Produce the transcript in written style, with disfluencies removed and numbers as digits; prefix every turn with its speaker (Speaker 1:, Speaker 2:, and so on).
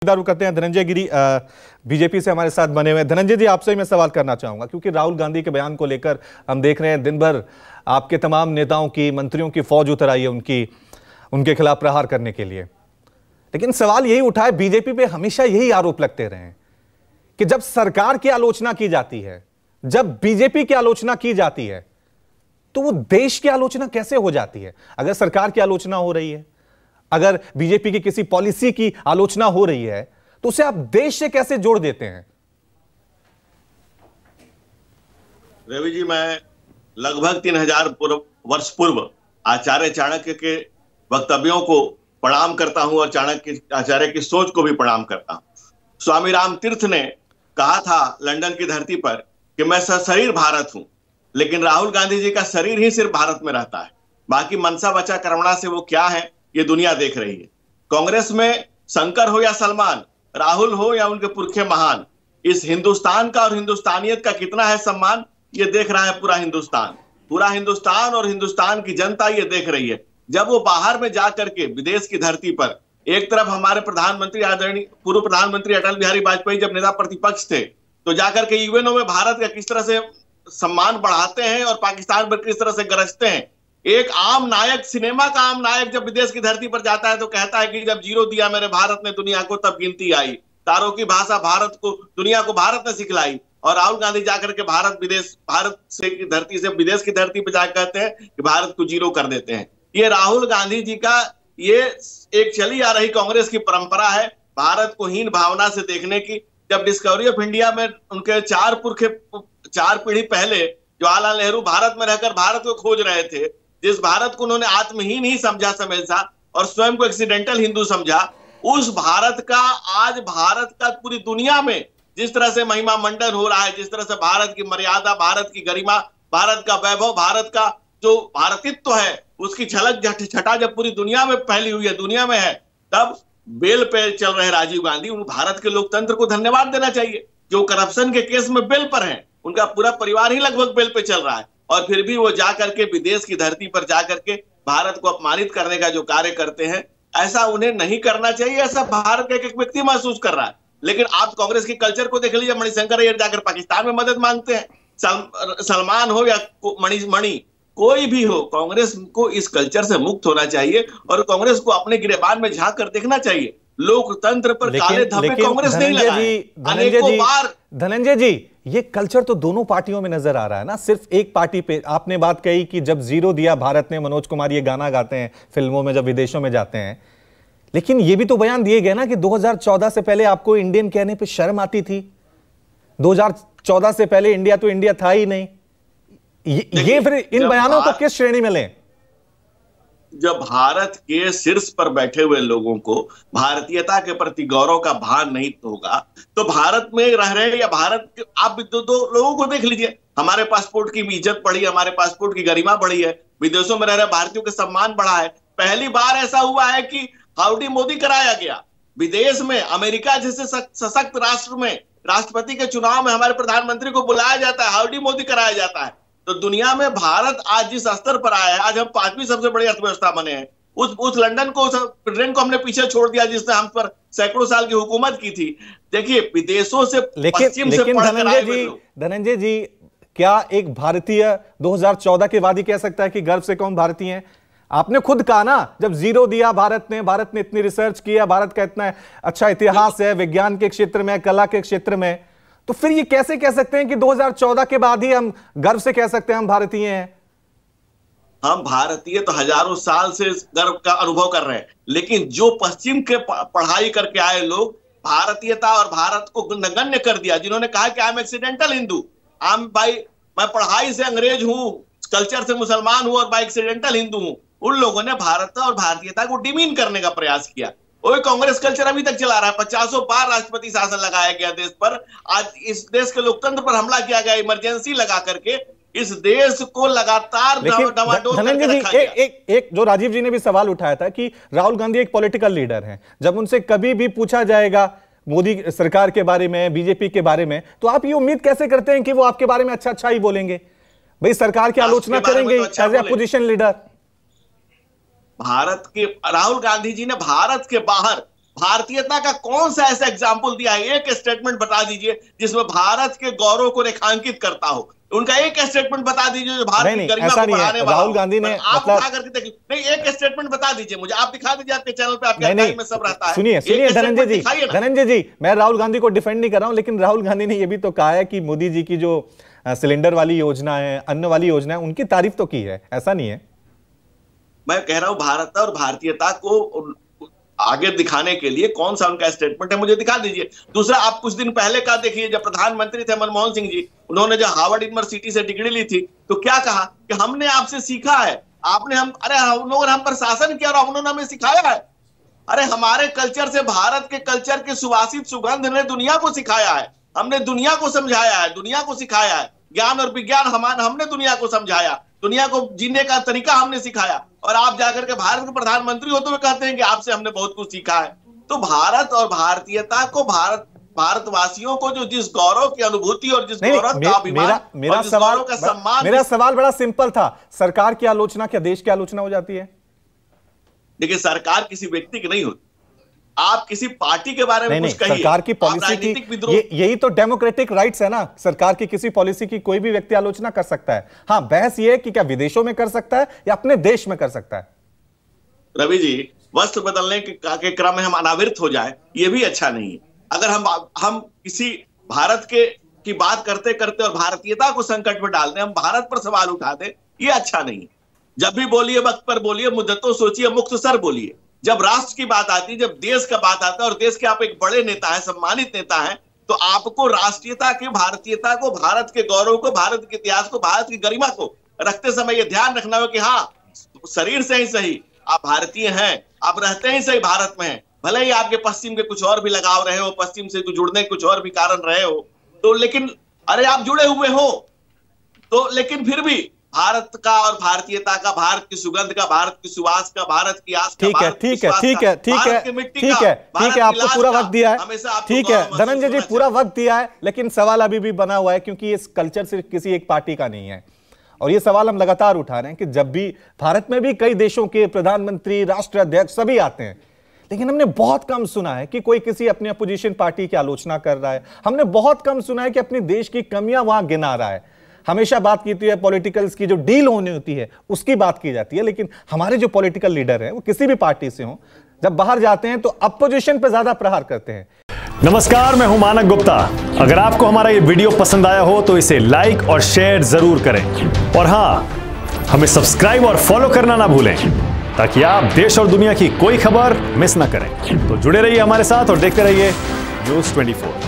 Speaker 1: दारू करते हैं। धनंजय गिरी बीजेपी से हमारे साथ बने हुए हैं। धनंजय जी, आपसे मैं सवाल करना चाहूंगा, क्योंकि राहुल गांधी के बयान को लेकर हम देख रहे हैं दिन भर आपके तमाम नेताओं की, मंत्रियों की फौज उतर आई है उनके खिलाफ प्रहार करने के लिए। लेकिन सवाल यही उठा है, बीजेपी पे हमेशा यही आरोप लगते रहे हैं कि जब सरकार की आलोचना की जाती है, जब बीजेपी की आलोचना की जाती है, तो वो देश की आलोचना कैसे हो जाती है? अगर सरकार की आलोचना हो रही है, अगर बीजेपी की किसी पॉलिसी की आलोचना हो रही है, तो उसे आप देश से कैसे जोड़ देते हैं?
Speaker 2: रवि जी, मैं लगभग 3000 वर्ष पूर्व आचार्य चाणक्य के वक्तव्यों को प्रणाम करता हूं और आचार्य की सोच को भी प्रणाम करता हूं। स्वामी राम तीर्थ ने कहा था लंदन की धरती पर कि मैं सशरीर भारत हूं, लेकिन राहुल गांधी जी का शरीर ही सिर्फ भारत में रहता है, बाकी मनसा वचा कर्मणा से वो क्या है ये दुनिया देख रही है। कांग्रेस में शंकर हो या सलमान, राहुल हो या उनके पुरखे महान, इस हिंदुस्तान का और हिंदुस्तानियत का कितना है सम्मान ये देख रहा है पूरा हिंदुस्तान और हिंदुस्तान की जनता ये देख रही है। जब वो बाहर में जाकर के विदेश की धरती पर, एक तरफ हमारे प्रधानमंत्री आदरणीय पूर्व प्रधानमंत्री अटल बिहारी वाजपेयी जब नेता प्रतिपक्ष थे, तो जाकर के यूएनओ में भारत का किस तरह से सम्मान बढ़ाते हैं और पाकिस्तान पर किस तरह से गरजते हैं। एक आम नायक, सिनेमा का आम नायक जब विदेश की धरती पर जाता है तो कहता है कि जब जीरो दिया मेरे भारत ने दुनिया को तब गिनती आई, तारों की भाषा दुनिया को भारत ने सिखलाई। और राहुल गांधी जाकर के भारत से की धरती से विदेश की धरती पर जाकर कहते हैं कि भारत को जीरो कर देते हैं। ये राहुल गांधी जी का ये एक चली आ रही कांग्रेस की परंपरा है, भारत को हीन भावना से देखने की। जब डिस्कवरी ऑफ इंडिया में उनके 4 पीढ़ी पहले जवाहरलाल नेहरू भारत में रहकर भारत को खोज रहे थे, जिस भारत को उन्होंने आत्महीन ही समझा हमेशा और स्वयं को एक्सीडेंटल हिंदू समझा, उस भारत का आज भारत का पूरी दुनिया में जिस तरह से महिमा मंडन हो रहा है, जिस तरह से भारत की मर्यादा, भारत की गरिमा, भारत का वैभव, भारत का जो भारतीत्व है उसकी झलक छटा जब पूरी दुनिया में फैली हुई है, दुनिया में है, तब बेल पे चल रहे राजीव गांधी, उन भारत के लोकतंत्र को धन्यवाद देना चाहिए। जो करप्शन के केस में बेल पर हैं, उनका पूरा परिवार ही लगभग बेल पे चल रहा है, और फिर भी वो जाकर के विदेश की धरती पर जाकर के भारत को अपमानित करने का जो कार्य करते हैं, ऐसा उन्हें नहीं करना चाहिए। ऐसा भारत का एक व्यक्ति महसूस कर रहा है। लेकिन आप कांग्रेस की कल्चर को देख लीजिए, मणिशंकर अय्यर जाकर पाकिस्तान में मदद मांगते हैं, सलमान हो या मणि कोई भी हो, कांग्रेस को इस कल्चर से मुक्त होना चाहिए और कांग्रेस को अपने गिरेबान में झांक कर देखना चाहिए। लोकतंत्र पर काले धब्बे कांग्रेस नहीं लगाए।
Speaker 1: धनंजय जी, ये कल्चर तो दोनों पार्टियों में नजर आ रहा है ना, सिर्फ एक पार्टी पे। आपने बात कही कि जब जीरो दिया भारत ने, मनोज कुमार ये गाना गाते हैं फिल्मों में जब विदेशों में जाते हैं, लेकिन ये भी तो बयान दिए गए ना कि 2014 से पहले आपको इंडियन कहने पे शर्म आती थी। 2014 से पहले इंडिया तो इंडिया था ही नहीं। ये फिर इन बयानों को किस श्रेणी में लें?
Speaker 2: जब भारत के शीर्ष पर बैठे हुए लोगों को भारतीयता के प्रति गौरव का भान नहीं होगा, तो भारत में रह रहे या भारत के आप दो लोगों को देख लीजिए, हमारे पासपोर्ट की इज्जत बढ़ी है, हमारे पासपोर्ट की गरिमा बढ़ी है, विदेशों में रह रहे भारतीयों का सम्मान बढ़ा है। पहली बार ऐसा हुआ है कि हाउडी मोदी कराया गया। विदेश में अमेरिका जैसे सशक्त राष्ट्र में राष्ट्रपति के चुनाव में हमारे प्रधानमंत्री को बुलाया जाता है, हाउडी मोदी कराया जाता है। तो दुनिया में भारत आज जिस स्तर पर आया है, आज हम 5वीं सबसे बड़ी अर्थव्यवस्था बने हैं। उस लंदन को, उस ब्रिटेन को हमने पीछे छोड़ दिया जिसने हम पर सैकड़ों साल की हुकूमत की थी। देखिए, विदेशों से पश्चिम से
Speaker 1: धनंजय जी, क्या एक भारतीय 2014 के बाद ही कह सकता है कि गर्व से कौन भारतीय है? आपने खुद कहा ना, जब जीरो दिया भारत ने इतनी रिसर्च किया, भारत का इतना अच्छा इतिहास है विज्ञान के क्षेत्र में, कला के क्षेत्र में, तो फिर ये कैसे कह सकते हैं कि 2014 के बाद ही हम गर्व से कह सकते हैं हम भारतीय हैं?
Speaker 2: हम भारतीय तो हजारों साल से गर्व का अनुभव कर रहे हैं, लेकिन जो पश्चिम के पढ़ाई करके आए लोग भारतीयता और भारत को नगण्य कर दिया, जिन्होंने कहा कि आई एम एक्सीडेंटल हिंदू, मैं पढ़ाई से अंग्रेज हूं, कल्चर से मुसलमान हूं और मैं एक्सीडेंटल हिंदू हूं, उन लोगों ने भारत और भारतीयता को डिमीन करने का प्रयास किया। वही कांग्रेस कल्चर अभी तक चला रहा है। 50 बार राष्ट्रपति शासन लगाया गया देश पर, आज इस देश के लोकतंत्र पर हमला किया गया, इमरजेंसी लगा करके इस देश को लगातार डमाडोल करके रखा गया।
Speaker 1: एक जो राजीव जी ने भी सवाल उठाया था कि राहुल गांधी एक पॉलिटिकल लीडर हैं, जब उनसे कभी भी पूछा जाएगा मोदी सरकार के बारे में, बीजेपी के बारे में, तो आप ये उम्मीद कैसे करते हैं कि वो आपके बारे में अच्छा ही बोलेंगे? भाई सरकार की आलोचना करेंगे as a opposition leader.
Speaker 2: Rahul Gandhi ji ने भारत के बाहर भारतीयता का कौन सा ऐसा एग्जाम्पल दिया है? एक स्टेटमेंट बता दीजिए जिसमें भारत के गौरव को रेखांकित करता हो। उनका एक स्टेटमेंट बता दीजिए जो भारत की गरिमा को बढ़ाने वाला।
Speaker 1: राहुल गांधी ने
Speaker 2: आप उठा करके देख नहीं, एक स्टेटमेंट बता दीजिए मुझे, आप दिखा दीजिए, आपके चैनल पे आपके में सब रहता है।
Speaker 1: सुनिए धनंजय जी, मैं राहुल गांधी को डिफेंड नहीं कर रहा हूं, लेकिन राहुल गांधी ने यह भी तो कहा है कि मोदी जी की जो सिलेंडर वाली योजना है, अन्न वाली योजना है, उनकी तारीफ तो की है, ऐसा नहीं है?
Speaker 2: मैं कह रहा हूं भारत और भारतीयता को आगे दिखाने के लिए कौन सा उनका स्टेटमेंट है, मुझे दिखा दीजिए। दूसरा, आप कुछ दिन पहले का देखिए, जब प्रधानमंत्री थे मनमोहन सिंह जी, उन्होंने जब हार्वर्ड यूनिवर्सिटी से डिग्री ली थी तो क्या कहा कि हमने आपसे सीखा है, आपने हम लोगों ने हम पर शासन किया और उन्होंने हमें सिखाया है। अरे हमारे कल्चर से, भारत के कल्चर के सुवासित सुगंध ने दुनिया को सिखाया है, हमने दुनिया को समझाया है, दुनिया को सिखाया है। ज्ञान और विज्ञान हमने दुनिया को समझाया, दुनिया को जीने का तरीका हमने सिखाया, और आप जाकर के भारत के प्रधानमंत्री होते हुए कहते हैं कि आपसे हमने बहुत कुछ सीखा है। तो भारत और भारतीयता को, भारतवासियों को जो जिस गौरव की अनुभूति और जिस गौरव का अभिमान,
Speaker 1: मेरा सवाल बड़ा सिंपल था। सरकार की आलोचना क्या देश की आलोचना हो जाती है?
Speaker 2: देखिए, सरकार किसी व्यक्ति की नहीं होती, आप किसी पार्टी के बारे में कुछ कहिए,
Speaker 1: सरकार की पॉलिसी की यही तो डेमोक्रेटिक राइट्स है ना। सरकार की किसी पॉलिसी की कोई भी व्यक्ति आलोचना कर सकता है। हाँ, बहस यह है कि क्या विदेशों में कर सकता है या अपने देश में कर सकता है।
Speaker 2: रवि जी, वस्त्र बदलने के क्रम में हम अनावृत हो जाए, ये भी अच्छा नहीं है। अगर हम किसी भारत की बात करते करते और भारतीयता को संकट में डाल दें, हम भारत पर सवाल उठा दें, ये अच्छा नहीं है। जब भी बोलिए वक्त पर बोलिए, मुद्दतों सोचिए, मुक्त सर बोलिए। जब राष्ट्र की बात आती है, जब देश का बात आता है, और देश के आप एक बड़े नेता हैं, सम्मानित नेता हैं, तो आपको राष्ट्रीयता की, भारतीयता को, भारत के गौरव को, भारत के इतिहास को, भारत की गरिमा को रखते समय यह ध्यान रखना हो कि हाँ, शरीर से ही सही आप भारतीय हैं, आप रहते ही सही भारत में हैं। भले ही आपके पश्चिम के कुछ और भी लगाव रहे हो, पश्चिम से जुड़ने के कुछ और भी कारण रहे हो, तो लेकिन अरे आप जुड़े हुए हो तो, लेकिन फिर भी भारत का और भारतीयता का, भारत की सुगंध का, भारत की सुवास का, भारत की आस का,
Speaker 1: ठीक है, आपको पूरा वक्त दिया है, ठीक है धनंजय जी, पूरा वक्त दिया है, लेकिन सवाल अभी भी बना हुआ है क्योंकि इस कल्चर सिर्फ किसी एक पार्टी का नहीं है। और ये सवाल हम लगातार उठा रहे हैं कि जब भी भारत में भी कई देशों के प्रधानमंत्री, राष्ट्राध्यक्ष सभी आते हैं, लेकिन हमने बहुत कम सुना है कि कोई किसी अपनी अपोजिशन पार्टी की आलोचना कर रहा है। हमने बहुत कम सुना है कि अपने देश की कमियां वहां गिना रहा है। हमेशा बात की है पॉलिटिकल्स की जो डील होनी होती है उसकी बात की जाती है, लेकिन हमारे जो पॉलिटिकल लीडर हैं वो किसी भी पार्टी से हो, जब बाहर जाते हैं तो अपोजिशन पे ज्यादा प्रहार करते हैं।
Speaker 3: नमस्कार, मैं हूं मानक गुप्ता। अगर आपको हमारा ये वीडियो पसंद आया हो तो इसे लाइक और शेयर जरूर करें, और हां, हमें सब्सक्राइब और फॉलो करना ना भूलें ताकि आप देश और दुनिया की कोई खबर मिस ना करें। तो जुड़े रहिए हमारे साथ और देखते रहिए न्यूज़ 24।